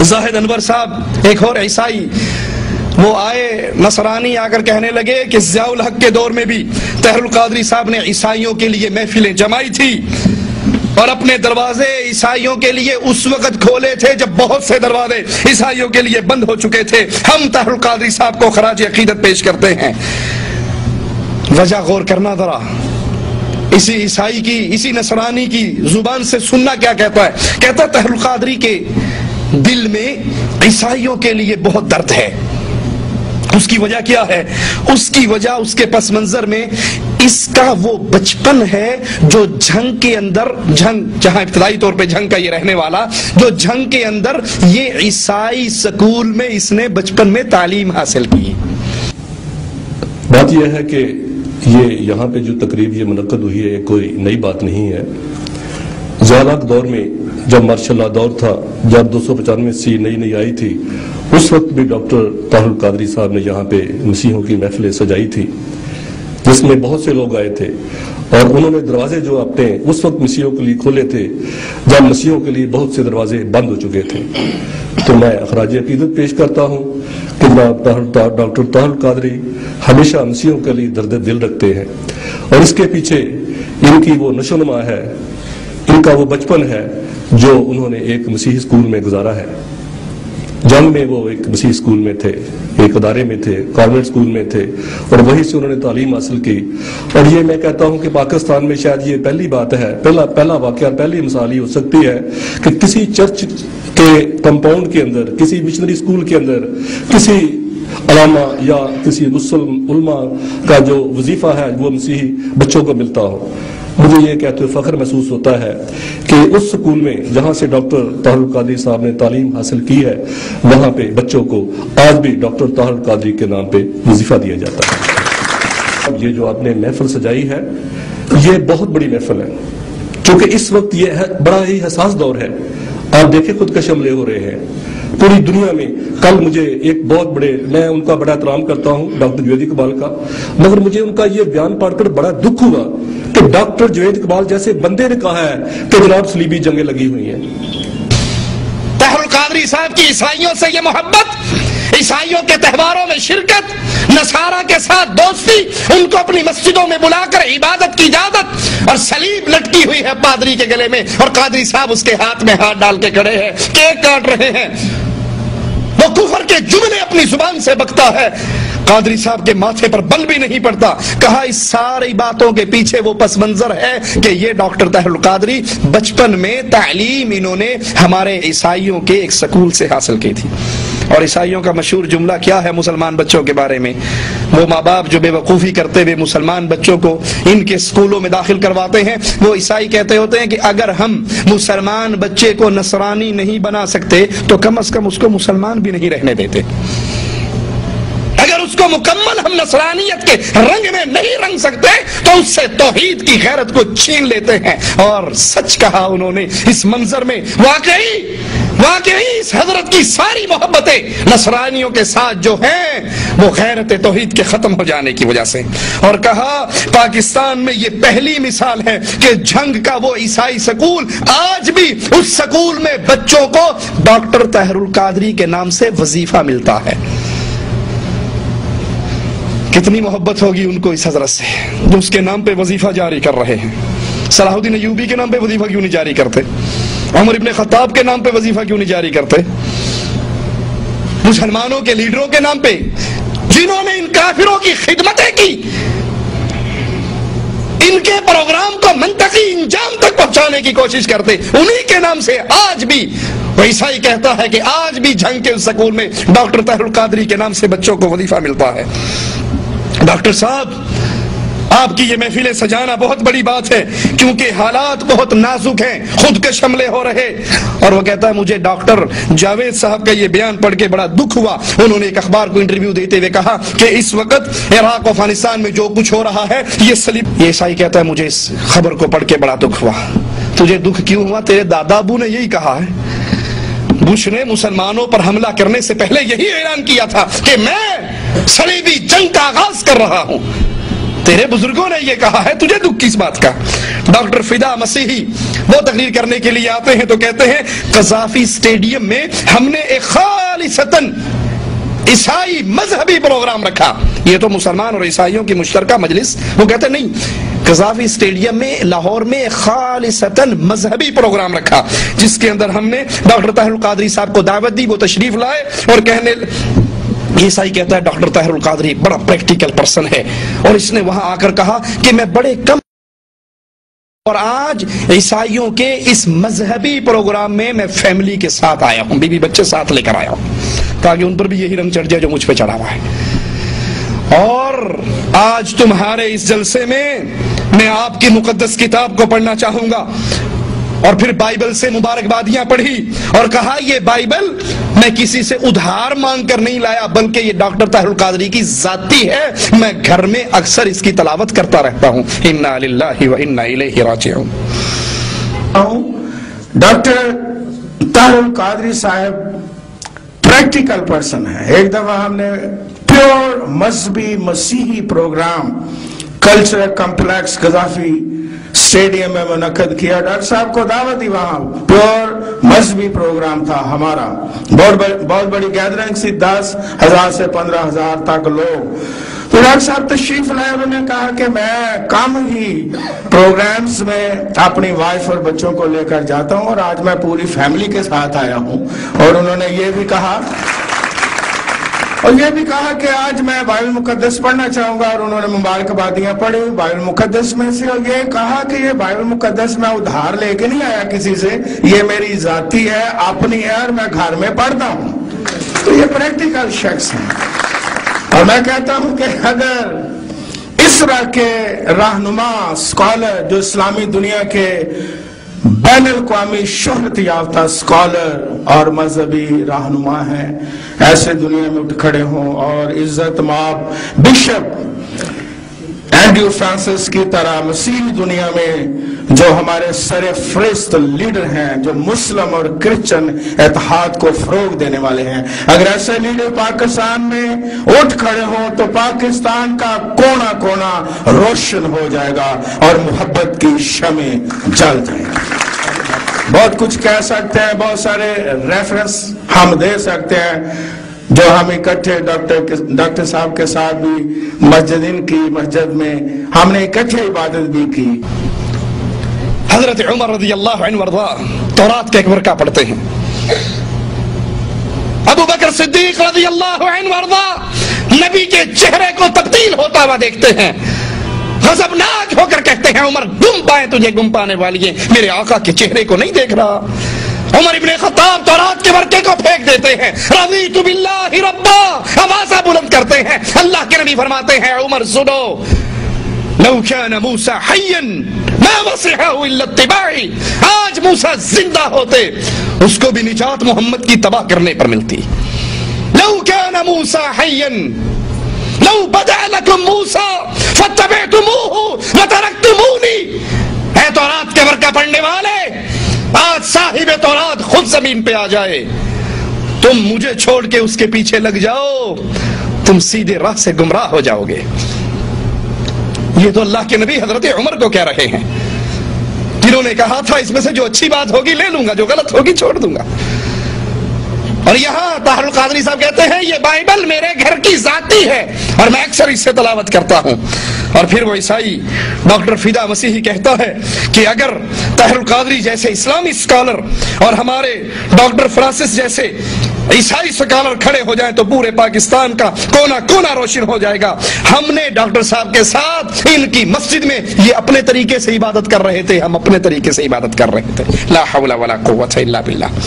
زاہد انور صاحب ایک اور عیسائی وہ آئے، نصرانی آ کر کہنے لگے کہ ضیاء الحق کے دور میں بھی طاہر القادری صاحب نے عیسائیوں کے لیے محفلیں جمائی تھی اور اپنے دروازے عیسائیوں کے لیے اس وقت کھولے تھے جب بہت سے دروازے عیسائیوں کے لیے بند ہو چکے تھے۔ ہم طاہر القادری صاحب کو خراج عقیدت پیش کرتے ہیں۔ وجہ غور کرنا ذرا، اسی عیسائی کی، اسی نصرانی کی زبان سے سننا کیا کہتا ہے۔ کہتا ہے طاہر القادری کے دل میں عیسائیوں کے لیے بہت درد ہے۔ اس کی وجہ کیا ہے؟ اس کی وجہ اس کے پس منظر میں اس کا وہ بچپن ہے جو جھنگ کے اندر، جھنگ جہاں ابتدائی طور پہ جھنگ کا یہ رہنے والا، جو جھنگ کے اندر یہ عیسائی سکول میں اس نے بچپن میں تعلیم حاصل کی۔ بات یہ ہے کہ یہ یہاں پہ جو تقریب یہ منعقد ہوئی ہے کوئی نئی بات نہیں ہے۔ ضیاء دور میں جب ماشاء اللہ دور تھا، جب 295 نئی آئی تھی، اس وقت بھی ڈاکٹر طاہر القادری صاحب نے یہاں پہ مسیحوں کی محفلیں سجائی تھی جس میں بہت سے لوگ آئے تھے، اور انہوں نے دروازے جو اپنے اس وقت مسیحوں کے لیے کھولے تھے جب مسیحوں کے لیے بہت سے دروازے بند ہو چکے تھے۔ تو میں خراج عقیدت پیش کرتا ہوں کہ ڈاکٹر طاہر القادری ہمیشہ مسیحوں کے لیے درد دل رکھتے ہیں، اور اس کے پیچھے ان کی وہ نشو نما ہے، ان کا وہ بچپن ہے جو انہوں نے ایک مسیحی اسکول میں گزارا ہے۔ جنگ میں وہ ایک مسیحی اسکول میں تھے، ایک ادارے میں تھے، کانوینٹ اسکول میں تھے، اور وہیں سے انہوں نے تعلیم حاصل کی۔ اور یہ میں کہتا ہوں کہ پاکستان میں شاید یہ پہلی بات ہے، پہلا واقعہ، پہلی مثال یہ ہو سکتی ہے کہ کسی چرچ کے کمپاؤنڈ کے اندر، کسی مشنری اسکول کے اندر، کسی علامہ یا کسی مسلم علماء کا جو وظیفہ ہے وہ مسیحی بچوں کو ملتا ہو۔ مجھے یہ کہتے ہوئے فخر محسوس ہوتا ہے کہ اس سکول میں جہاں سے ڈاکٹر طاہر القادری صاحب نے تعلیم حاصل کی ہے، وہاں پہ بچوں کو آج بھی ڈاکٹر طاہر القادری کے نام پہ وظیفہ دیا جاتا ہے۔ اب یہ جو آپ نے محفل سجائی ہے یہ بہت بڑی محفل ہے، چونکہ اس وقت یہ بڑا ہی حساس دور ہے۔ آپ دیکھیں خودکش حملے ہو رہے ہیں پوری دنیا میں۔ کل مجھے ایک بہت بڑے، میں ان کا بڑا احترام کرتا ہوں ڈاکٹر جوید اقبال کا، مگر مجھے ان کا یہ بیان پڑھ کر بڑا دکھ ہوا کہ ڈاکٹر جوید اقبال جیسے بندے نے کہا ہے کہ جناب صلیبی جنگیں لگی ہوئی ہیں۔ طاہر القادری صاحب کی عیسائیوں سے یہ محبت، عیسائیوں کے تہواروں میں شرکت، نصارہ کے ساتھ دوستی، ان کو اپنی مسجدوں میں بلا کر عبادت کی اجازت، اور صلیب لٹکی ہوئی ہے پادری کے گلے میں، اور قادری صاحب اس کے ہاتھ میں ہاتھ ڈال کے کھڑے ہیں، کیک کاٹ رہے ہیں، وہ کفر کے جملے اپنی زبان سے بکتا ہے، قادری صاحب کے ماتھے پر بل بھی نہیں پڑتا۔ کہا اس ساری باتوں کے پیچھے وہ پس منظر ہے کہ یہ ڈاکٹر طاہر القادری بچپن میں تعلیم انہوں نے ہمارے عیسائیوں کے ایک سکول سے حاصل کی تھی۔ اور عیسائیوں کا مشہور جملہ کیا ہے مسلمان بچوں کے بارے میں؟ وہ ماں باپ جو بے وقوفی کرتے ہوئے مسلمان بچوں کو ان کے سکولوں میں داخل کرواتے ہیں، وہ عیسائی کہتے ہوتے ہیں کہ اگر ہم مسلمان بچے کو نصرانی نہیں بنا سکتے تو کم از کم اس کو مسلمان بھی نہیں رہنے دیتے۔ اگر اس کو مکمل ہم نصرانیت کے رنگ میں نہیں رنگ سکتے تو اس سے توحید کی غیرت کو چھین لیتے ہیں۔ اور سچ کہا انہوں نے اس منظر میں، واقعی اس حضرت کی ساری محبتیں نصرانیوں کے ساتھ جو ہیں وہ غیرت توحید کے ختم ہو جانے کی وجہ سے۔ اور کہا پاکستان میں یہ پہلی مثال ہے کہ جھنگ کا وہ عیسائی سکول آج بھی اس سکول میں بچوں کو ڈاکٹر طاہر القادری کے نام سے وظیفہ ملتا ہے۔ کتنی محبت ہوگی ان کو اس حضرت سے جو اس کے نام پہ وظیفہ جاری کر رہے ہیں۔ صلاح الدین ایوبی کے نام پہ وظیفہ کیوں نہیں جاری کرتے؟ عمر ابن خطاب کے نام پہ وظیفہ کیوں نہیں جاری کرتے؟ مسلمانوں کے لیڈروں کے نام پہ جنہوں نے ان کافروں کی خدمتیں کی، ان کے پروگرام کو منطقی انجام تک پہنچانے کی کوشش کرتے، انہی کے نام سے آج بھی وہ عیسائی کہتا ہے کہ آج بھی جھنگ کے اس سکول میں ڈاکٹر طاہر القادری کے نام سے بچوں کو وظیفہ ملتا ہے۔ ڈاکٹر صاحب آپ کی یہ محفلیں سجانا بہت بڑی بات ہے کیونکہ حالات بہت نازک ہیں، خودکش حملے ہو رہے۔ اور وہ کہتا ہے مجھے ڈاکٹر جاوید صاحب کا یہ بیان پڑھ کے بڑا دکھ ہوا۔ انہوں نے ایک اخبار کو انٹرویو دیتے ہوئے کہا کہ اس وقت عراق و افغانستان میں جو کچھ ہو رہا ہے یہ صلیب، یہ عیسائی کہتا ہے مجھے اس خبر کو پڑھ کے بڑا دکھ ہوا۔ تجھے دکھ کیوں ہوا؟ تیرے دادا ابو نے یہی کہا ہے، بش نے مسلمانوں پر حملہ کرنے سے پہلے یہی اعلان کیا تھا کہ میں صلیبی جنگ کا آغاز کر رہا ہوں۔ تیرے بزرگوں نے یہ کہا ہے، تجھے دکھ کس بات کا؟ ڈاکٹر فدا مسیحی وہ تقریر کرنے کے لیے آتے ہیں تو کہتے ہیں قذافی اسٹیڈیم میں ہم نے ایک خالصتاً عیسائی مذہبی پروگرام رکھا. یہ تو مسلمان اور عیسائیوں کی مشترکہ مجلس. وہ کہتے نہیں، قذافی اسٹیڈیم میں لاہور میں خالصتاً مذہبی پروگرام رکھا جس کے اندر ہم نے ڈاکٹر طاہر القادری صاحب کو دعوت دی. وہ تشریف لائے اور کہنے، عیسائی کہتا ہے ڈاکٹر طاہر القادری بڑا پریکٹیکل پرسن ہے، اور اس نے وہاں آ کر کہا کہ میں بڑے کم، اور آج عیسائیوں کے اس مذہبی پروگرام میں فیملی کے ساتھ آیا ہوں، بیوی بچے ساتھ لے کر آیا ہوں تاکہ ان پر بھی یہی رنگ چڑھ جائے جو مجھ پہ چڑھا ہوا ہے. اور آج تمہارے اس جلسے میں آپ کی مقدس کتاب کو پڑھنا چاہوں گا. اور پھر بائبل سے مبارکبادیاں پڑھی اور کہا یہ بائبل میں کسی سے ادھار مانگ کر نہیں لایا بلکہ یہ ڈاکٹر طاہر القادری کی ذاتی ہے. میں گھر میں اکثر اس کی تلاوت کرتا رہتا ہوں. انا للہ و انا الیہ راجعون. ڈاکٹر طاہر القادری صاحب پریکٹیکل پرسن ہے. ایک دفعہ ہم نے پیور مذہبی مسیحی programme cultural complex Gaddafi stadium میں منعقد کیا. ڈاکٹر صاحب کو دعوت دی. وہاں پیور مذہبی پروگرام تھا ہمارا. بہت بڑی گیدرنگ سی، 10,000 سے 15,000 تک لوگ. تو ڈاکٹر صاحب تشریف لائے. انہوں نے کہا کہ میں کم ہی پروگرامز میں اپنی وائف اور بچوں کو لے کر جاتا ہوں اور آج میں پوری فیملی کے ساتھ آیا ہوں. اور انہوں نے یہ بھی کہا کہ آج میں بائبل مقدس پڑھنا چاہوں گا. اور انہوں نے مبارکبادیاں پڑھی بائبل مقدس میں سے، اور یہ کہا کہ یہ بائبل مقدس میں ادھار لے کے نہیں آیا کسی سے، یہ میری ذاتی ہے، اپنی ہے، اور میں گھر میں پڑھتا ہوں. تو یہ پریکٹیکل شخص ہے. اور میں کہتا ہوں کہ اگر اس طرح کے رہنما اسکالر جو اسلامی دنیا کے بین الاقوامی شہرت یافتہ اسکالر اور مذہبی رہنما ہیں، ایسے دنیا میں اٹھ کھڑے ہوں اور عزت مآب بشپ اینڈریو فرانسس کی طرح مسیحی دنیا میں جو ہمارے سر فہرست لیڈر ہیں، جو مسلم اور کرسچن اتحاد کو فروغ دینے والے ہیں، اگر ایسے لیڈر پاکستان میں اٹھ کھڑے ہوں تو پاکستان کا کونا کونا روشن ہو جائے گا اور محبت کی شمع جل جائے گا. بہت کچھ کہہ سکتے ہیں، بہت سارے ریفرنس ہم دے سکتے ہیں جو ہم اکٹھے ڈاکٹر صاحب کے ساتھ بھی مسجد میں ہم نے اکٹھے عبادت بھی کی. حضرت عمر رضی اللہ عنہ وارضا تورات کا ایک ورقہ پڑھتے ہیں. ابو بکر صدیق رضی اللہ عنہ وارضا نبی کے چہرے کو تبدیل ہوتا ہوا دیکھتے ہیں، غضبناک ہو کر کہتے ہیں عمر گم پائے تجھے گم پانے والی ہے، میرے آقا کے چہرے کو نہیں دیکھ رہا. عمر ابن خطاب تورات کے ورقے کو پھینک دیتے ہیں. رضیت باللہ ربا آوازہ بلند کرتے ہیں. اللہ کے نبی فرماتے ہیں عمر سنو، لو كان موسى حيا ما وسعه الا اتباعي. آج موسیٰ زندہ ہوتے اس کو بھی نجات محمد کی تباہ کرنے پر ملتی. لو كان موسى حيا لو بدا لكم موسى فاتبعتموه وتركتموني. اے تورات کے ورقہ پڑھنے والے، آج صاحب تورات خود زمین پہ آ جائے، تم مجھے چھوڑ کے اس کے پیچھے لگ جاؤ، تم سیدھے راہ سے گمراہ ہو جاؤ گے. یہ تو اللہ کے نبی حضرت عمر کو کہہ رہے ہیں جنہوں نے کہا تھا اس میں سے جو اچھی بات ہوگی لے لوں گا، جو غلط ہوگی چھوڑ دوں گا. اور یہاں طاہر القادری صاحب کہتے ہیں یہ بائبل میرے گھر کی ذاتی ہے اور میں اکثر اس سے تلاوت کرتا ہوں. اور پھر وہ عیسائی ڈاکٹر فدا مسیحی کہتا ہے کہ اگر طاہر القادری جیسے اسلامی اسکالر اور ہمارے ڈاکٹر فرانسس جیسے عیسائی اسکالر کھڑے ہو جائیں تو پورے پاکستان کا کونا کونا روشن ہو جائے گا. ہم نے ڈاکٹر صاحب کے ساتھ ان کی مسجد میں یہ اپنے طریقے سے عبادت کر رہے تھے، ہم اپنے طریقے سے عبادت کر رہے تھے. لا حول ولا قوت الا باللہ.